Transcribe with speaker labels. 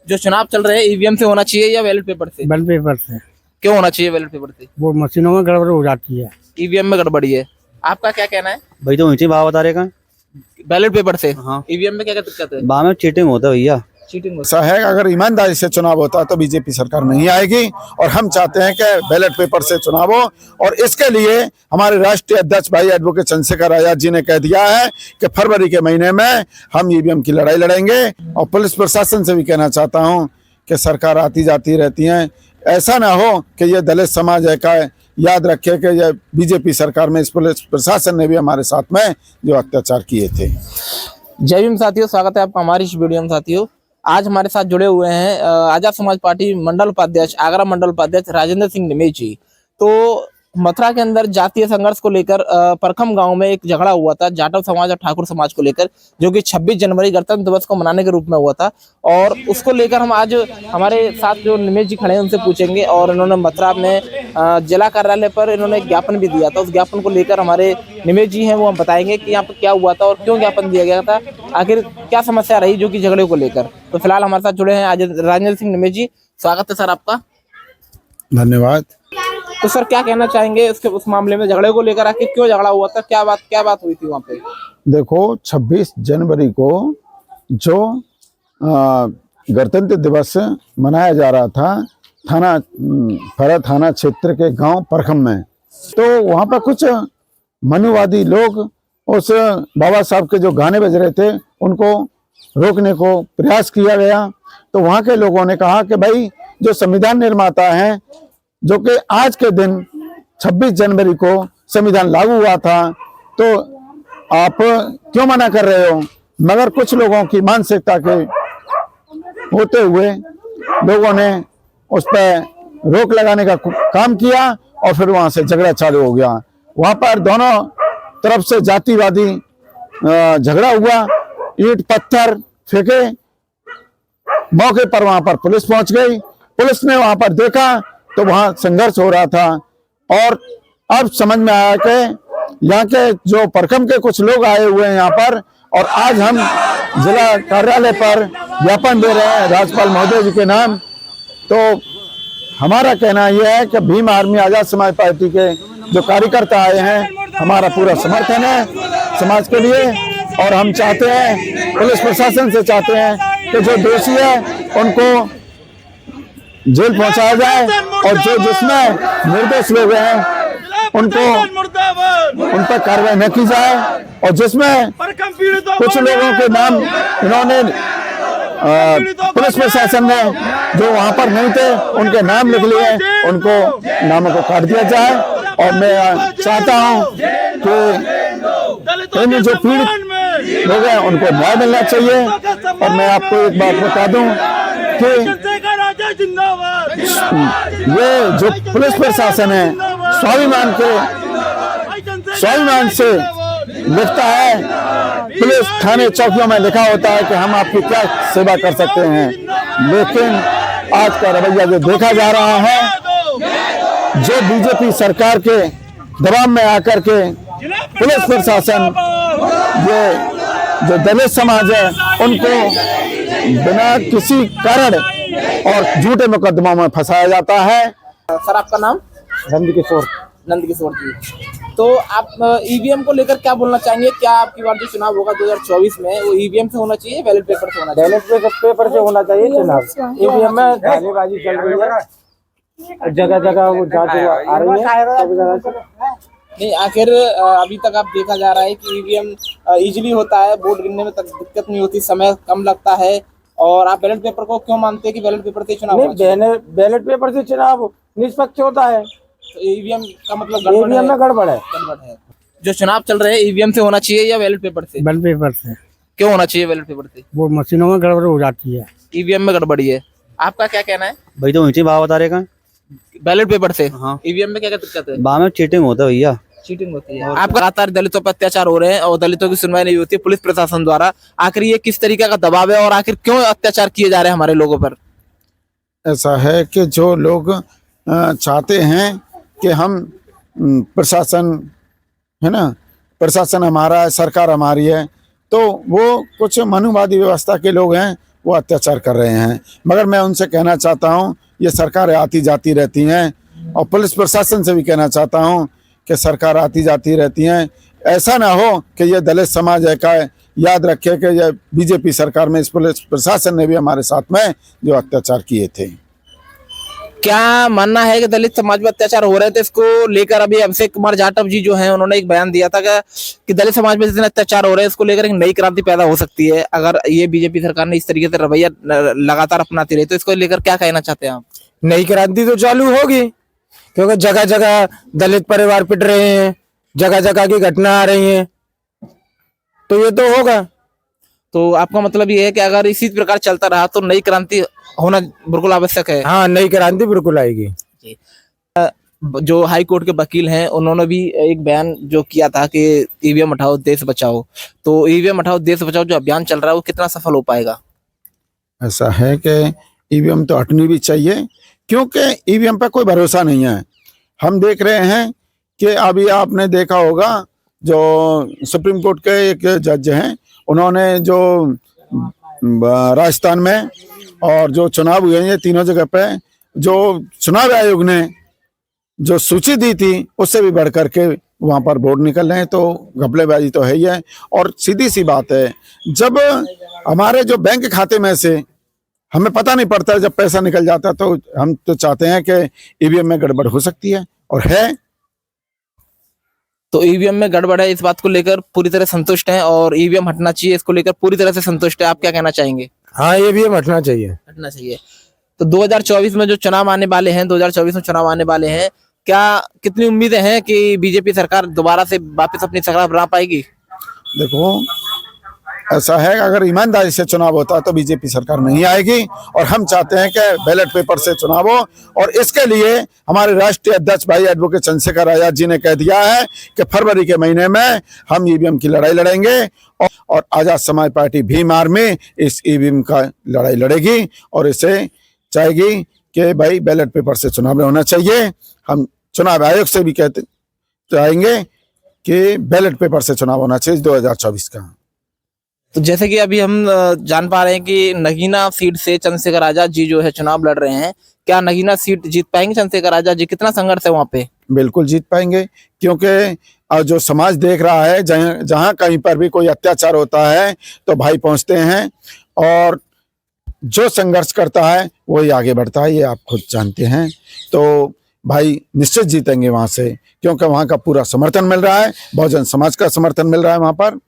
Speaker 1: जो चुनाव चल रहे हैं ईवीएम से होना चाहिए या बैलेट पेपर से?
Speaker 2: बैलेट पेपर से।
Speaker 1: क्यों होना चाहिए बैलेट पेपर से?
Speaker 2: वो मशीनों में गड़बड़ हो जाती है,
Speaker 1: ईवीएम में गड़बड़ी है। आपका क्या कहना है?
Speaker 3: भाई तो ऊंची भाव बता रहे का
Speaker 1: बैलेट पेपर से?
Speaker 3: हाँ।
Speaker 1: ईवीएम में क्या क्या दिक्कत है?
Speaker 3: बाद में चीटिंग होता है भैया।
Speaker 1: चीटिंग होती
Speaker 4: ऐसा है, अगर ईमानदारी से चुनाव होता तो बीजेपी सरकार नहीं आएगी और हम चाहते हैं कि बैलेट पेपर से चुनाव हो। और इसके लिए हमारे राष्ट्रीय अध्यक्ष भाई एडवोकेट चंद्रशेखर आजाद जी ने कह दिया है कि फरवरी के महीने में हम ईवीएम की लड़ाई लड़ेंगे। और पुलिस प्रशासन से भी कहना चाहता हूं कि सरकार आती जाती रहती है, ऐसा ना हो कि ये दलित समाज है का याद रखे कि ये बीजेपी सरकार में इस पुलिस प्रशासन ने भी हमारे साथ में जो अत्याचार किए थे।
Speaker 1: जय भीम साथियों, स्वागत है आपका हमारी इस वीडियो में। साथियों, आज हमारे साथ जुड़े हुए हैं आजाद समाज पार्टी मंडल उपाध्यक्ष, आगरा मंडल उपाध्यक्ष राजेंद्र सिंह निमेश जी। तो मथुरा के अंदर जातीय संघर्ष को लेकर परखम गांव में एक झगड़ा हुआ था जाटव समाज और ठाकुर समाज को लेकर, जो कि 26 जनवरी गणतंत्र दिवस को मनाने के रूप में हुआ था। और उसको लेकर हम आज हमारे साथ जो निमेश जी खड़े हैं उनसे पूछेंगे। और इन्होंने मथुरा में जिला कार्यालय पर इन्होंने एक ज्ञापन भी दिया था। उस ज्ञापन को लेकर हमारे निमेश जी हैं वो हम बताएंगे कि यहाँ पर क्या हुआ था और क्यों ज्ञापन दिया गया था, आखिर क्या समस्या रही जो कि झगड़े को लेकर। तो फिलहाल हमारे साथ जुड़े हैं आज राजेंद्र सिंह निमेश जी। स्वागत है सर आपका।
Speaker 4: धन्यवाद।
Speaker 1: तो सर क्या कहना चाहेंगे उसके उस मामले में, झगड़े को लेकर आखिर क्यों झगड़ा हुआ था, क्या बात हुई थी वहाँ पे?
Speaker 4: देखो, 26 जनवरी को जो गणतंत्र दिवस मनाया जा रहा था फरा थाना क्षेत्र के गांव परखम में, तो वहाँ पर कुछ मनुवादी लोग उस बाबा साहब के जो गाने बज रहे थे उनको रोकने को प्रयास किया गया। तो वहाँ के लोगों ने कहा कि भाई जो संविधान निर्माता हैं, जो कि आज के दिन 26 जनवरी को संविधान लागू हुआ था, तो आप क्यों मना कर रहे हो? मगर कुछ लोगों की मानसिकता के होते हुए लोगों ने उस पर रोक लगाने का काम किया और फिर वहां से झगड़ा चालू हो गया। वहां पर दोनों तरफ से जातिवादी झगड़ा हुआ, ईंट पत्थर फेंके। मौके पर वहां पर पुलिस पहुंच गई। पुलिस ने वहां पर देखा तो वहां संघर्ष हो रहा था। और अब समझ में आया कि यहाँ के जो परखम के कुछ लोग आए हुए हैं यहाँ पर, और आज हम जिला कार्यालय पर ज्ञापन दे रहे हैं राज्यपाल महोदय जी के नाम। तो हमारा कहना यह है कि भीम आर्मी आजाद समाज पार्टी के जो कार्यकर्ता आए हैं, हमारा पूरा समर्थन है समाज के लिए। और हम चाहते हैं, पुलिस प्रशासन से चाहते हैं कि जो दोषी है उनको जेल पहुंचाया जाए और जो जिसमें निर्दोष लोग हैं उनको उन पर कार्रवाई न की जाए। और जिसमें कुछ लोगों के नाम इन्होंने पुलिस प्रशासन ने जो वहां पर नहीं थे उनके नाम लिख लिए, उनको नामों को काट दिया जाए। और मैं चाहता हूं कि इन जो पीड़ित लोग हैं उनको न्याय मिलना चाहिए। और मैं आपको एक बात बता दूं कि ये जो पुलिस प्रशासन है स्वाभिमान से लिखता है, पुलिस थाने चौकियों में लिखा होता है कि हम आपकी क्या सेवा कर सकते हैं। लेकिन आज का रवैया जो देखा जा रहा है, जो बीजेपी सरकार के दबाव में आकर के पुलिस प्रशासन, ये जो दलित समाज है उनको बिना किसी कारण और झूठे मुकदमों में फंसाया जाता है।
Speaker 1: सर आपका नाम? नंद किशोर जी। तो आप ईवीएम को लेकर क्या बोलना चाहेंगे? क्या आपकी बार जो चुनाव होगा 2024 में वो ईवीएम से होना चाहिए, बैलेट पेपर से होना चाहिए?
Speaker 2: बैलेट पेपर से होना चाहिए चुनाव। ईवीएम में धारेबाजी चल रही है, जगह जगह वो जांच आ रही है।
Speaker 1: नहीं, आखिर अभी तक आप देखा जा रहा है कि ईवीएम इजीली होता है, वोट गिनने में तक दिक्कत नहीं होती, समय कम लगता है। और आप बैलेट पेपर को क्यों मानते हैं कि बैलेट पेपर से चुनाव?
Speaker 2: बैलेट पेपर से चुनाव निष्पक्ष होता है।
Speaker 1: तो ईवीएम का मतलब
Speaker 2: ईवीएम में गड़बड़ है।
Speaker 1: जो चुनाव चल रहे हैं ईवीएम से होना चाहिए या बैलेट पेपर से?
Speaker 2: बैलेट पेपर से।
Speaker 1: क्यों होना चाहिए बैलेट पेपर से?
Speaker 2: वो मशीनों में गड़बड़ हो जाती है,
Speaker 1: ईवीएम में गड़बड़ी है। आपका क्या कहना है?
Speaker 3: भाई तो ऊंची भाव बता रहे का
Speaker 1: बैलेट पेपर से?
Speaker 3: हाँ।
Speaker 1: ईवीएम में क्या क्या दिक्कत है?
Speaker 3: बाद में चीटिंग होता है भैया।
Speaker 1: चीटिंग होती है। आपका लगातार दलितों पर अत्याचार हो रहे हैं और दलितों की सुनवाई नहीं होती है पुलिस प्रशासन द्वारा, आखिर ये किस तरीके का दबाव है और आखिर क्यों अत्याचार किए जा रहे हैं हमारे लोगों पर?
Speaker 4: ऐसा है कि जो लोग चाहते हैं कि हम प्रशासन है ना, प्रशासन हमारा है, सरकार हमारी है, तो वो कुछ मनुवादी व्यवस्था के लोग हैं, वो अत्याचार कर रहे हैं। मगर मैं उनसे कहना चाहता हूँ, ये सरकारें आती जाती रहती हैं, और पुलिस प्रशासन से भी कहना चाहता हूँ कि सरकार आती जाती रहती हैं, ऐसा ना हो कि ये दलित समाज है का याद रखे कि ये बीजेपी सरकार में इस पुलिस प्रशासन ने भी हमारे साथ में जो अत्याचार किए थे।
Speaker 1: क्या मानना है कि दलित समाज में अत्याचार हो रहे थे, इसको लेकर अभी अभिषेक कुमार जाटव जी जो हैं उन्होंने एक बयान दिया था कि दलित समाज में जितने अत्याचार हो रहे हैं इसको लेकर एक नई क्रांति पैदा हो सकती है अगर ये बीजेपी सरकार ने इस तरीके से रवैया लगातार अपनाती रही। तो इसको लेकर क्या कहना चाहते हैं आप?
Speaker 2: नई क्रांति तो चालू होगी, क्योंकि जगह जगह दलित परिवार पिट रहे हैं, जगह जगह की घटना आ रही है, तो ये तो होगा।
Speaker 1: तो आपका मतलब ये है कि अगर इसी प्रकार चलता रहा तो नई क्रांति होना बिल्कुल आवश्यक है।
Speaker 2: हाँ, नई क्रांति बिल्कुल आएगी।
Speaker 1: जो हाई कोर्ट के वकील हैं उन्होंने भी एक बयान जो किया था कि ईवीएम हटाओ देश बचाओ, तो ईवीएम हटाओ देश बचाओ जो अभियान चल रहा है वो कितना सफल हो पाएगा?
Speaker 4: ऐसा है कि ईवीएम तो हटनी भी चाहिए, क्योंकि ईवीएम पर कोई भरोसा नहीं है। हम देख रहे हैं कि अभी आपने देखा होगा जो सुप्रीम कोर्ट के एक जज हैं, उन्होंने जो राजस्थान में और जो चुनाव हुए हैं तीनों जगह पे, जो चुनाव आयोग ने जो सूची दी थी उससे भी बढ़ करके वहां पर वोट निकल रहे हैं, तो घपलेबाजी तो है ही है। और सीधी सी बात है, जब हमारे जो बैंक खाते में से हमें पता नहीं पड़ता, जब पैसा निकल जाता है, तो हम तो चाहते हैं कि ईवीएम में गड़बड़ हो सकती है और है।
Speaker 1: तो ईवीएम में गड़बड़ है इस बात को लेकर पूरी तरह संतुष्ट हैं और ईवीएम हटना चाहिए इसको लेकर पूरी तरह से संतुष्ट है। आप क्या कहना चाहेंगे?
Speaker 2: हाँ, ये भी हटना चाहिए।
Speaker 1: हटना चाहिए। तो 2024 में जो चुनाव आने वाले हैं, 2024 में चुनाव आने वाले हैं, क्या कितनी उम्मीदें हैं कि बीजेपी सरकार दोबारा से वापस अपनी सरकार बना पाएगी?
Speaker 4: देखो, ऐसा है, अगर ईमानदारी से चुनाव होता तो बीजेपी सरकार नहीं आएगी, और हम चाहते हैं कि बैलेट पेपर से चुनाव हो। और इसके लिए हमारे राष्ट्रीय अध्यक्ष भाई एडवोकेट चंद्रशेखर आजाद जी ने कह दिया है कि फरवरी के महीने में हम ईवीएम की लड़ाई लड़ेंगे, और आजाद समाज पार्टी भीम आर्मी इस ईवीएम का लड़ाई लड़ेगी और इसे चाहेगी कि भाई बैलेट पेपर से चुनाव होना चाहिए। हम चुनाव आयोग से भी कहते चाहेंगे कि बैलेट पेपर से चुनाव होना चाहिए 2024 का।
Speaker 1: तो जैसे कि अभी हम जान पा रहे हैं कि नगीना सीट से चंद्रशेखर आजाद जी जो है चुनाव लड़ रहे हैं, क्या नगीना सीट जीत पाएंगे चंद्रशेखर आजाद जी? कितना संघर्ष है वहां पे?
Speaker 4: बिल्कुल जीत पाएंगे, क्योंकि जो समाज देख रहा है, जहां कहीं पर भी कोई अत्याचार होता है तो भाई पहुंचते हैं, और जो संघर्ष करता है वही आगे बढ़ता है, ये आप खुद जानते हैं। तो भाई निश्चित जीतेंगे वहां से, क्योंकि वहां का पूरा समर्थन मिल रहा है, बहुजन समाज का समर्थन मिल रहा है वहां पर।